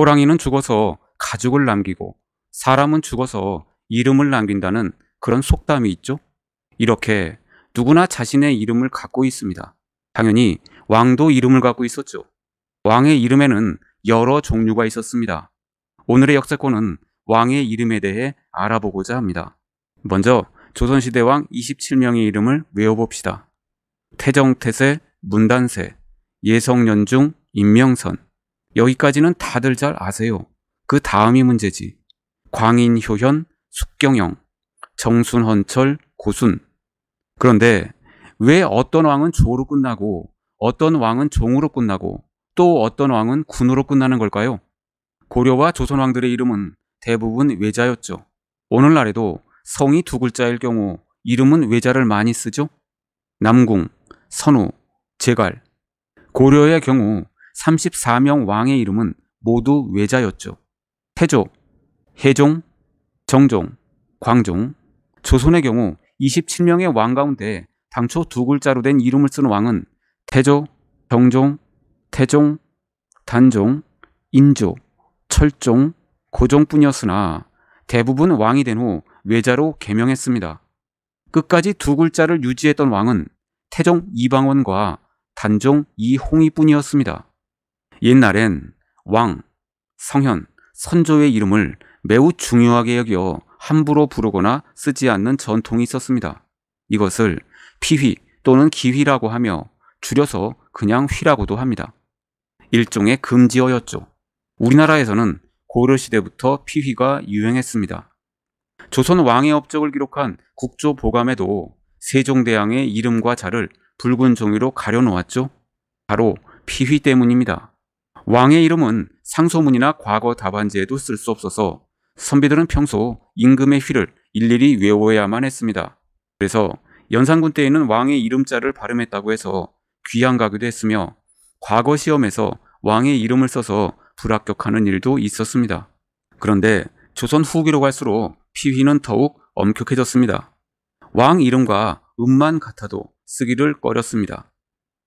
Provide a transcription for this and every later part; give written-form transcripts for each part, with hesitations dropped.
호랑이는 죽어서 가죽을 남기고 사람은 죽어서 이름을 남긴다는 그런 속담이 있죠. 이렇게 누구나 자신의 이름을 갖고 있습니다. 당연히 왕도 이름을 갖고 있었죠. 왕의 이름에는 여러 종류가 있었습니다. 오늘의 역사권은 왕의 이름에 대해 알아보고자 합니다. 먼저 조선시대 왕 27명의 이름을 외워봅시다. 태정태세, 문단세, 예성연중, 임명선. 여기까지는 다들 잘 아세요. 그 다음이 문제지. 광인효현, 숙경영, 정순헌철, 고순. 그런데 왜 어떤 왕은 조로 끝나고 어떤 왕은 종으로 끝나고 또 어떤 왕은 군으로 끝나는 걸까요? 고려와 조선 왕들의 이름은 대부분 외자였죠. 오늘날에도 성이 두 글자일 경우 이름은 외자를 많이 쓰죠. 남궁, 선우, 제갈. 고려의 경우 34명 왕의 이름은 모두 외자였죠. 태조, 해종, 정종, 광종. 조선의 경우 27명의 왕 가운데 당초 두 글자로 된 이름을 쓰는 왕은 태조, 정종, 태종, 단종, 인조, 철종, 고종뿐이었으나 대부분 왕이 된 후 외자로 개명했습니다. 끝까지 두 글자를 유지했던 왕은 태종 이방원과 단종 이홍희뿐이었습니다. 옛날엔 왕, 성현, 선조의 이름을 매우 중요하게 여겨 함부로 부르거나 쓰지 않는 전통이 있었습니다. 이것을 피휘 또는 기휘라고 하며 줄여서 그냥 휘라고도 합니다. 일종의 금지어였죠. 우리나라에서는 고려시대부터 피휘가 유행했습니다. 조선 왕의 업적을 기록한 국조보감에도 세종대왕의 이름과 자를 붉은 종이로 가려놓았죠. 바로 피휘 때문입니다. 왕의 이름은 상소문이나 과거 답안지에도 쓸 수 없어서 선비들은 평소 임금의 휘를 일일이 외워야만 했습니다. 그래서 연산군 때에는 왕의 이름자를 발음했다고 해서 귀양가기도 했으며 과거 시험에서 왕의 이름을 써서 불합격하는 일도 있었습니다. 그런데 조선 후기로 갈수록 피휘는 더욱 엄격해졌습니다. 왕 이름과 음만 같아도 쓰기를 꺼렸습니다.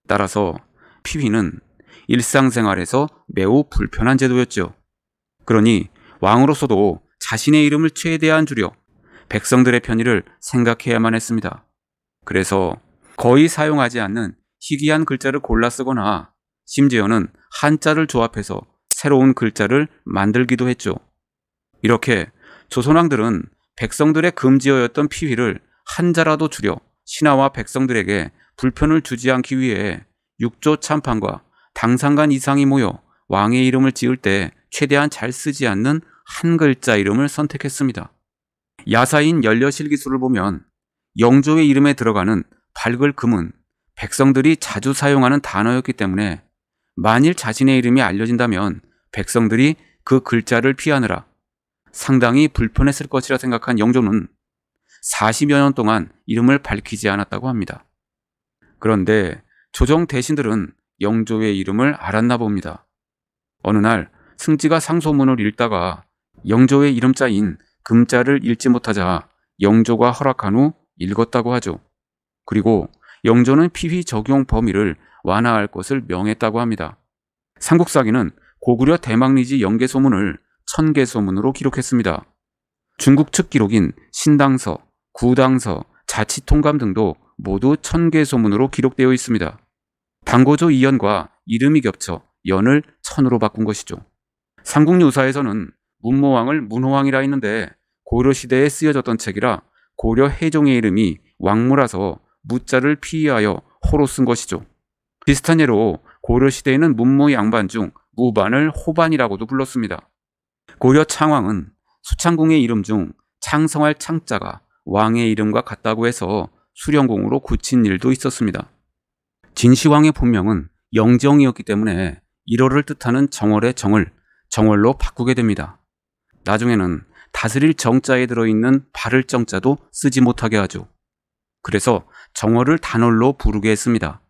따라서 피휘는 일상생활에서 매우 불편한 제도였죠. 그러니 왕으로서도 자신의 이름을 최대한 줄여 백성들의 편의를 생각해야만 했습니다. 그래서 거의 사용하지 않는 희귀한 글자를 골라 쓰거나 심지어는 한자를 조합해서 새로운 글자를 만들기도 했죠. 이렇게 조선왕들은 백성들의 금지어였던 피휘를 한자라도 줄여 신하와 백성들에게 불편을 주지 않기 위해 육조 참판과 당상간 이상이 모여 왕의 이름을 지을 때 최대한 잘 쓰지 않는 한 글자 이름을 선택했습니다. 야사인 연려실기술을 보면 영조의 이름에 들어가는 밝을 금은 백성들이 자주 사용하는 단어였기 때문에 만일 자신의 이름이 알려진다면 백성들이 그 글자를 피하느라 상당히 불편했을 것이라 생각한 영조는 40여 년 동안 이름을 밝히지 않았다고 합니다. 그런데 조정 대신들은 영조의 이름을 알았나 봅니다. 어느 날 승지가 상소문을 읽다가 영조의 이름자인 금자를 읽지 못하자 영조가 허락한 후 읽었다고 하죠. 그리고 영조는 피휘 적용 범위를 완화할 것을 명했다고 합니다. 삼국사기는 고구려 대망리지 영계소문을 천계소문으로 기록했습니다. 중국 측 기록인 신당서, 구당서, 자치통감 등도 모두 천계소문으로 기록되어 있습니다. 당고조 이연과 이름이 겹쳐 연을 천으로 바꾼 것이죠. 삼국유사에서는 문모왕을 문호왕이라 했는데 고려시대에 쓰여졌던 책이라 고려 해종의 이름이 왕무라서 무자를 피하여 호로 쓴 것이죠. 비슷한 예로 고려시대에는 문무 양반 중 무반을 호반이라고도 불렀습니다. 고려 창왕은 수창궁의 이름 중 창성할 창자가 왕의 이름과 같다고 해서 수령공으로 굳힌 일도 있었습니다. 진시황의 본명은 영정이었기 때문에 1월을 뜻하는 정월의 정을 정월로 바꾸게 됩니다. 나중에는 다스릴 정자에 들어있는 바를 정자도 쓰지 못하게 하죠. 그래서 정월을 단월로 부르게 했습니다.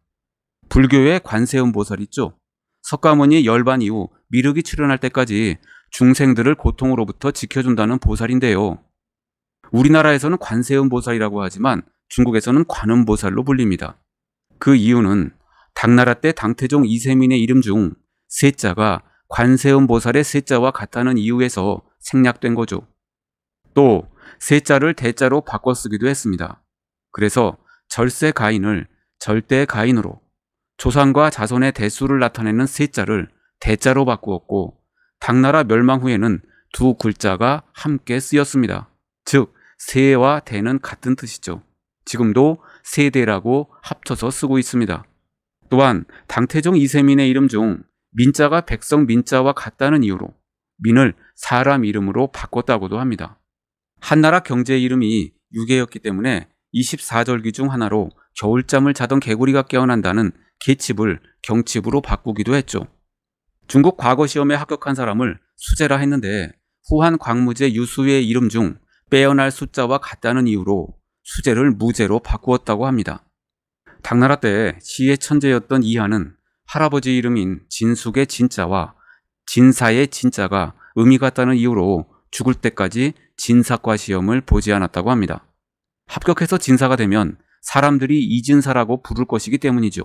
불교의 관세음 보살 있죠. 석가모니 열반 이후 미륵이 출현할 때까지 중생들을 고통으로부터 지켜준다는 보살인데요. 우리나라에서는 관세음 보살이라고 하지만 중국에서는 관음 보살로 불립니다. 그 이유는 당나라 때 당태종 이세민의 이름 중 세자가 관세음 보살의 세자와 같다는 이유에서 생략된 거죠. 또 세자를 대자로 바꿔 쓰기도 했습니다. 그래서 절세가인을 절대가인으로, 조상과 자손의 대수를 나타내는 세자를 대자로 바꾸었고, 당나라 멸망 후에는 두 글자가 함께 쓰였습니다. 즉 세와 대는 같은 뜻이죠. 지금도 세대라고 합쳐서 쓰고 있습니다. 또한 당태종 이세민의 이름 중 민자가 백성 민자와 같다는 이유로 민을 사람 이름으로 바꿨다고도 합니다. 한나라 경제 이름이 유계였기 때문에 24절기 중 하나로 겨울잠을 자던 개구리가 깨어난다는 개칩을 경칩으로 바꾸기도 했죠. 중국 과거 시험에 합격한 사람을 수재라 했는데 후한 광무제 유수의 이름 중 빼어날 숫자와 같다는 이유로 수재를 무재로 바꾸었다고 합니다. 당나라 때 시의 천재였던 이하는 할아버지 이름인 진숙의 진자와 진사의 진자가 의미 같다는 이유로 죽을 때까지 진사과 시험을 보지 않았다고 합니다. 합격해서 진사가 되면 사람들이 이진사라고 부를 것이기 때문이죠.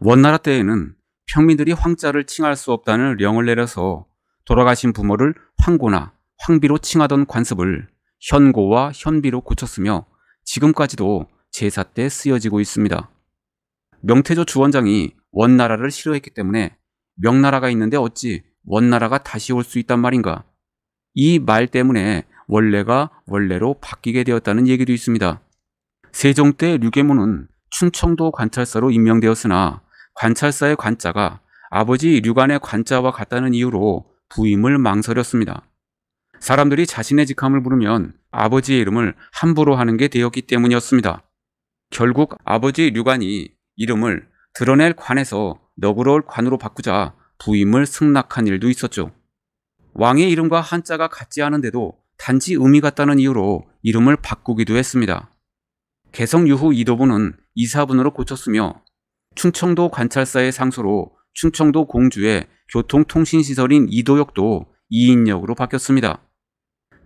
원나라 때에는 평민들이 황자를 칭할 수 없다는 령을 내려서 돌아가신 부모를 황고나 황비로 칭하던 관습을 현고와 현비로 고쳤으며 지금까지도 제사 때 쓰여지고 있습니다. 명태조 주원장이 원나라를 싫어했기 때문에 명나라가 있는데 어찌 원나라가 다시 올 수 있단 말인가? 이 말 때문에 원래가 원래로 바뀌게 되었다는 얘기도 있습니다. 세종 때 류계문은 충청도 관찰사로 임명되었으나 관찰사의 관자가 아버지 류관의 관자와 같다는 이유로 부임을 망설였습니다. 사람들이 자신의 직함을 부르면 아버지의 이름을 함부로 하는 게 되었기 때문이었습니다. 결국 아버지 류관이 이름을 드러낼 관에서 너그러울 관으로 바꾸자 부임을 승낙한 일도 있었죠. 왕의 이름과 한자가 같지 않은데도 단지 의미 같다는 이유로 이름을 바꾸기도 했습니다. 개성 유후 이도부는 이사분으로 고쳤으며 충청도 관찰사의 상소로 충청도 공주의 교통통신시설인 이도역도 이인역으로 바뀌었습니다.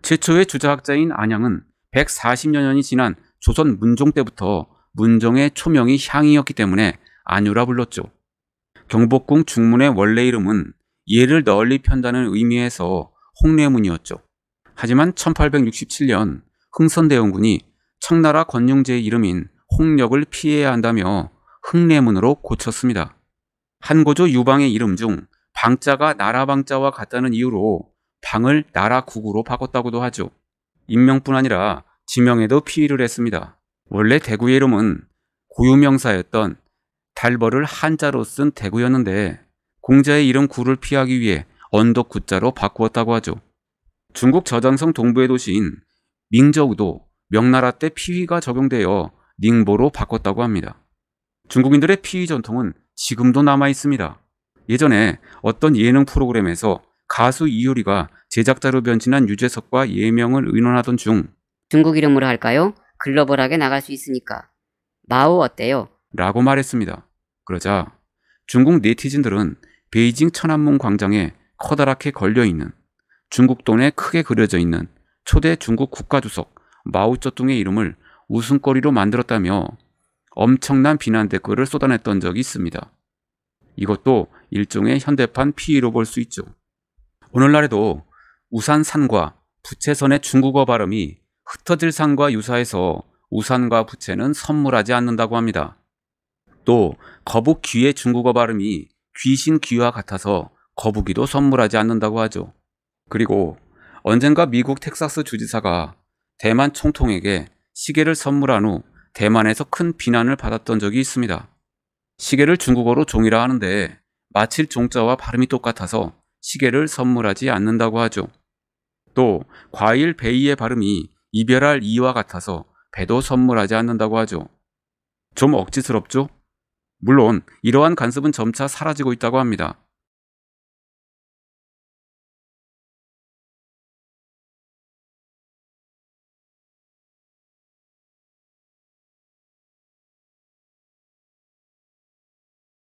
최초의 주자학자인 안양은 140여 년이 지난 조선 문종 때부터 문종의 초명이 향이었기 때문에 안유라 불렀죠. 경복궁 중문의 원래 이름은 예를 널리 편다는 의미에서 홍례문이었죠. 하지만 1867년 흥선대원군이 청나라 건용제의 이름인 홍역을 피해야 한다며 흥례문으로 고쳤습니다. 한고조 유방의 이름 중 방자가 나라방자와 같다는 이유로 방을 나라국으로 바꿨다고도 하죠. 인명뿐 아니라 지명에도 피의를 했습니다. 원래 대구의 이름은 고유명사였던 달벌을 한자로 쓴 대구였는데 공자의 이름 구를 피하기 위해 언덕 구자로 바꾸었다고 하죠. 중국 저장성 동부의 도시인 밍저우도 명나라 때 피의가 적용되어 닝보로 바꿨다고 합니다. 중국인들의 피의 전통은 지금도 남아 있습니다. 예전에 어떤 예능 프로그램에서 가수 이효리가 제작자로 변신한 유재석과 예명을 의논하던 중 중국 이름으로 할까요? 글로벌하게 나갈 수 있으니까. 마오 어때요? 라고 말했습니다. 그러자 중국 네티즌들은 베이징 천안문 광장에 커다랗게 걸려있는 중국 돈에 크게 그려져 있는 초대 중국 국가주석 마오쩌둥의 이름을 웃음거리로 만들었다며 엄청난 비난 댓글을 쏟아냈던 적이 있습니다. 이것도 일종의 현대판 피의로 볼 수 있죠. 오늘날에도 우산산과 부채선의 중국어 발음이 흩어질 산과 유사해서 우산과 부채는 선물하지 않는다고 합니다. 또 거북귀의 중국어 발음이 귀신귀와 같아서 거북이도 선물하지 않는다고 하죠. 그리고 언젠가 미국 텍사스 주지사가 대만 총통에게 시계를 선물한 후 대만에서 큰 비난을 받았던 적이 있습니다. 시계를 중국어로 종이라 하는데 마칠 종자와 발음이 똑같아서 시계를 선물하지 않는다고 하죠. 또 과일 베이의 발음이 이별할 이와 같아서 배도 선물하지 않는다고 하죠. 좀 억지스럽죠? 물론 이러한 관습은 점차 사라지고 있다고 합니다.